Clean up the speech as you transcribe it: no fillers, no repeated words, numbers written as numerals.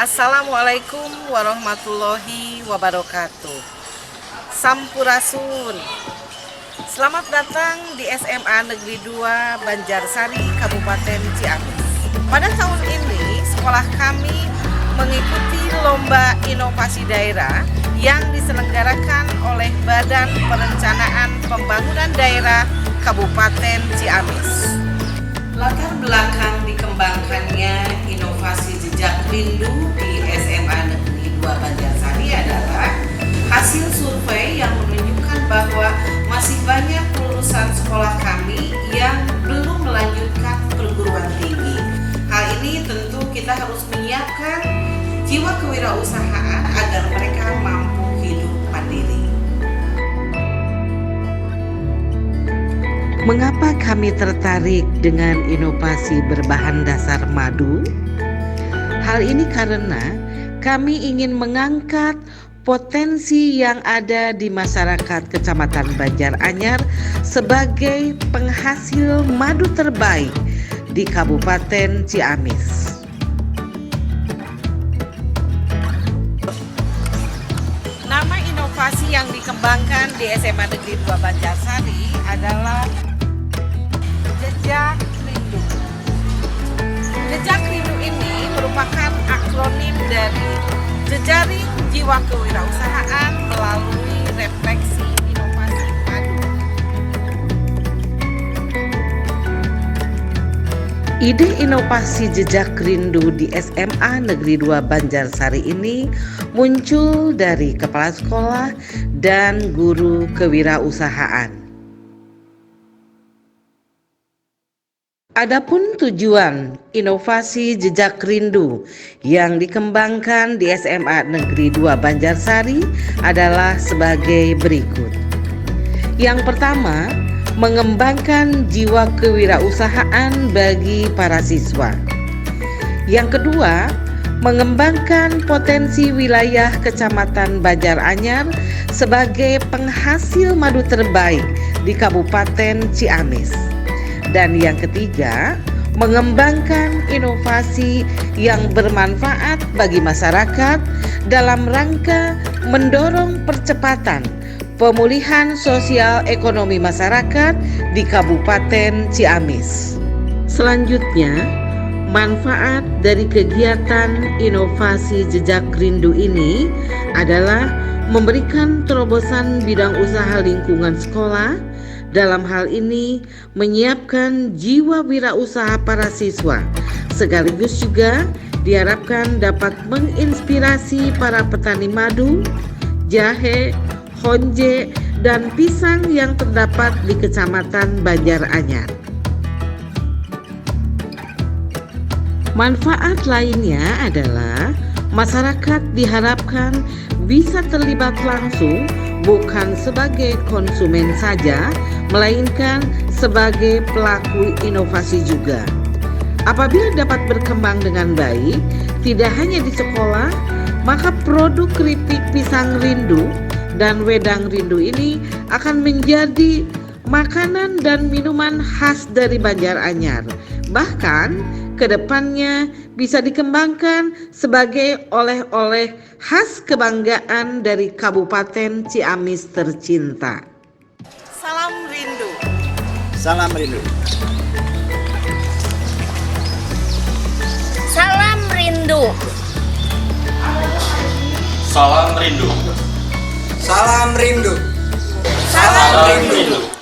Assalamualaikum warahmatullahi wabarakatuh. Sampurasun. Selamat datang di SMA Negeri 2 Banjarsari, Kabupaten Ciamis. Pada tahun ini, sekolah kami mengikuti Lomba Inovasi Daerah yang diselenggarakan oleh Badan Perencanaan Pembangunan Daerah Kabupaten Ciamis. Latar belakang dikembangkannya inovasi jejak rindu di SMA Negeri 2 Banjarsari adalah hasil survei yang menunjukkan bahwa masih banyak lulusan sekolah kami yang belum melanjutkan perguruan tinggi. Hal ini tentu kita harus menyiapkan jiwa kewirausahaan agar mereka mampu hidup mandiri. Mengapa kami tertarik dengan inovasi berbahan dasar madu? Hal ini karena kami ingin mengangkat potensi yang ada di masyarakat Kecamatan Banjaranyar sebagai penghasil madu terbaik di Kabupaten Ciamis. Nama inovasi yang dikembangkan di SMA Negeri 2 Banjarsari adalah Jejak Rindu. Jejak Rindu ini merupakan akronim dari Jejaring Jiwa Kewirausahaan melalui refleksi inovasi madu. Ide inovasi Jejak Rindu di SMA Negeri 2 Banjarsari ini muncul dari kepala sekolah dan guru kewirausahaan. Adapun tujuan inovasi Jejak Rindu yang dikembangkan di SMA Negeri 2 Banjarsari adalah sebagai berikut. Yang pertama, mengembangkan jiwa kewirausahaan bagi para siswa. Yang kedua, mengembangkan potensi wilayah Kecamatan Banjaranyar sebagai penghasil madu terbaik di Kabupaten Ciamis. Dan yang ketiga, mengembangkan inovasi yang bermanfaat bagi masyarakat dalam rangka mendorong percepatan pemulihan sosial ekonomi masyarakat di Kabupaten Ciamis. Selanjutnya, manfaat dari kegiatan inovasi Jejak Rindu ini adalah memberikan terobosan bidang usaha lingkungan sekolah. Dalam hal ini menyiapkan jiwa wirausaha para siswa, sekaligus juga diharapkan dapat menginspirasi para petani madu, jahe, honje, dan pisang yang terdapat di Kecamatan Banjaranyar. Manfaat lainnya adalah masyarakat diharapkan bisa terlibat langsung bukan sebagai konsumen saja, melainkan sebagai pelaku inovasi juga. Apabila dapat berkembang dengan baik, tidak hanya di sekolah, maka produk keripik pisang rindu dan wedang rindu ini akan menjadi makanan dan minuman khas dari Banjaranyar. Bahkan kedepannya bisa dikembangkan sebagai oleh-oleh khas kebanggaan dari Kabupaten Ciamis tercinta. Salam rindu. Salam rindu. Salam rindu. Salam rindu. Salam rindu. Salam rindu.